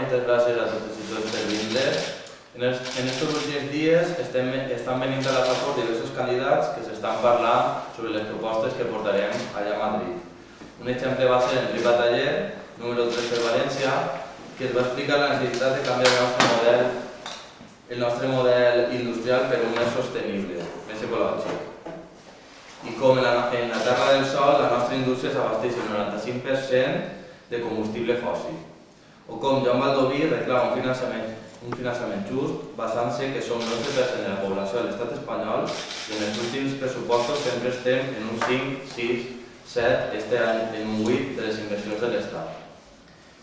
moltes gràcies a totes i tots per vindre. En estos últims dies estan venint a la FACOR diversos candidats que s'estan parlant sobre les propostes que portarem allà a Madrid. Un exemple va ser Enric Bataller, número 3 per València, que es va explicar la necessitat de canviar el nostre model industrial per un més sostenible, més ecològic. I com en la Terra del Sol, la nostra indústria s'abasteix el 95% de combustible fòssil. O com Joan Baldoví reclama un finançament just, basant-se que som l'11% de la població de l'estat espanyol i en els últims pressupostos sempre estem en un 5, 6, 7, este any en un 8 de les inversions de l'estat.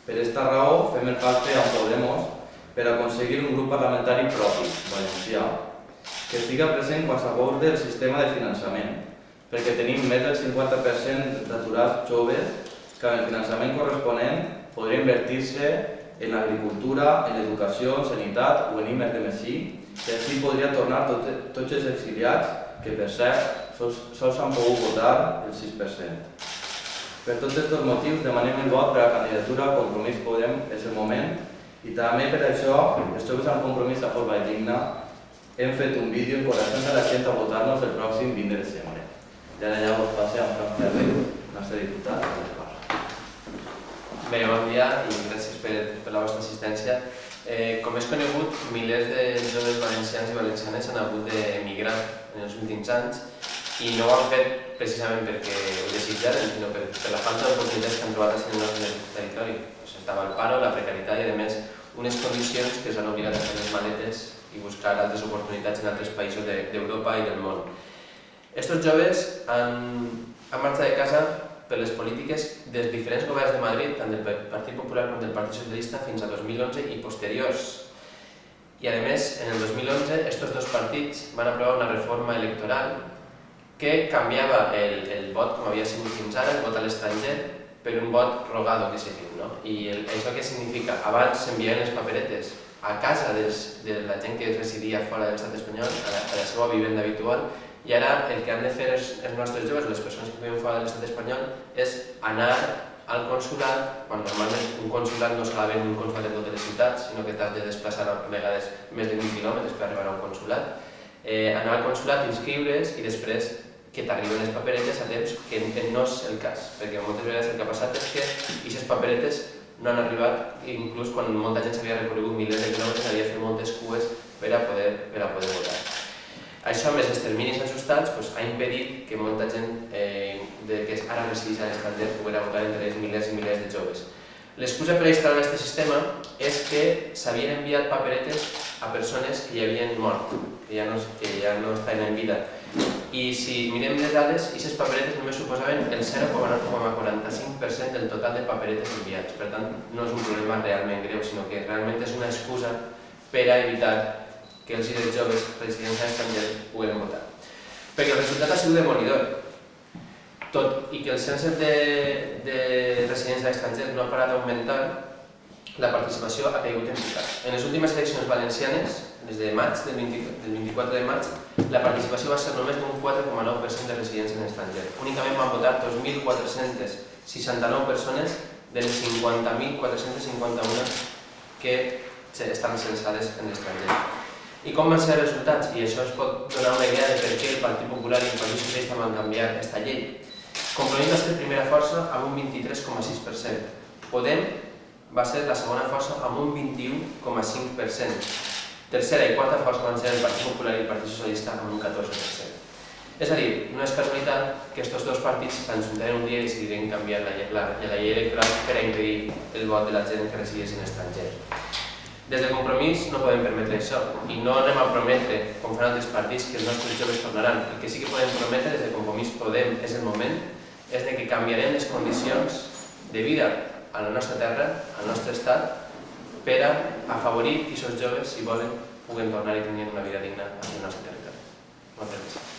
Per aquesta raó fem el pacte amb Podemos per aconseguir un grup parlamentari propi, valencià, que estiga present quan s'abordi el sistema de finançament, perquè tenim més del 50% d'aturats joves que amb el finançament corresponent podria invertir-se en l'agricultura, en l'educació, en sanitat o en I+D+I, i així podria tornar tots els exiliats que, per cert, sols han pogut votar el 6%. Per tots aquests motius demanem el vot per a la candidatura Compromís Podem és el moment i també per això els joves amb compromís a forma digna hem fet un vídeo encoratjant a la gent a votar-nos el pròxim 20 de desembre. I ara ja vos passe amb Fran Ferrer, el nostre diputat, que us parla. Bé, bon dia i gràcies per la vostra assistència. Com és conegut, milers de joves valencians i valencianes han hagut d'emigrar en els últims anys i no ho han fet precisament perquè ho desitjaren, sinó per la falta d'oportunitats que han trobat en el nostre territori. Estava el paro, la precarietat i, a més, unes condicions que s'han obligat a fer les maletes i buscar altres oportunitats en altres països d'Europa i del món. Estos joves han marxat de casa per les polítiques dels diferents governs de Madrid, tant del Partit Popular com del Partit Socialista, fins a 2011 i posteriors. I, a més, en el 2011, aquests dos partits van aprovar una reforma electoral que canviava el vot, com havia sigut fins ara, el vot a l'estranger, per un vot rogado, que se diu. I això què significa? Abans s'enviaven les paperetes a casa de la gent que residia fora de l'estat espanyol, a la seva vivenda habitual, i ara el que han de fer els nostres joves, les persones que viuen fora de l'estat espanyol, és anar al consulat, quan normalment un consulat no solament un consulat en totes les ciutats, sinó que t'has de desplaçar a vegades més de 20 quilòmetres per arribar a un consulat, anar al consulat, inscriure's i després que t'arriben les paperetes a temps, que no és el cas, perquè moltes vegades el que ha passat és que aquestes paperetes no han arribat, inclús quan molta gent s'havia recorregut milers de quilòmetres, havia fet moltes cues per a poder votar. Això, més els terminis ajustats, ha impedit que molta gent que ara resideix a l'estranger pugui votar entre els milers i milers de joves. L'excusa per instal·lar aquest sistema és que s'havien enviat paperetes a persones que ja havien mort, que ja no estaven en vida. I si mirem les dades, aquestes paperetes només suposaven el 0,45% del total de paperetes enviats. Per tant, no és un problema realment greu, sinó que realment és una excusa per a evitar que els joves residents a l'estranger puguin votar. Perquè el resultat ha sigut demolidor. Tot i que el cens de residents a l'estranger no ha parat d'augmentar, la participació ha caigut en picat. En les últimes eleccions valencianes, des de maig, del 24 de maig, la participació va ser només d'un 4,9% de residents en l'estranger. Únicament van votar 2.469 persones de les 50.451 que estan censades en l'estranger. I com van ser els resultats? I això es pot donar una idea de per què el Partit Popular i el Partit Socialista van canviar aquesta llei. Compromís va ser primera força amb un 23,6%. Podem va ser la segona força amb un 21,5%. Tercera i quarta força van ser el Partit Popular i el Partit Socialista amb un 14%. És a dir, no és casualitat que aquests dos partits s'enjuntaren un dia i decidiren canviar la llei electoral per a impedir el vot de la gent que resideix en l'estranger. Des de Compromís no podem permetre això i no anem a prometre, com fan altres partits, que els nostres joves tornaran. El que sí que podem prometre des de Compromís Podem és el moment, és que canviarem les condicions de vida a la nostra terra, al nostre estat, per a afavorir que aquests joves, si volen, puguen tornar i tenir una vida digna al nostre territori. Moltes gràcies.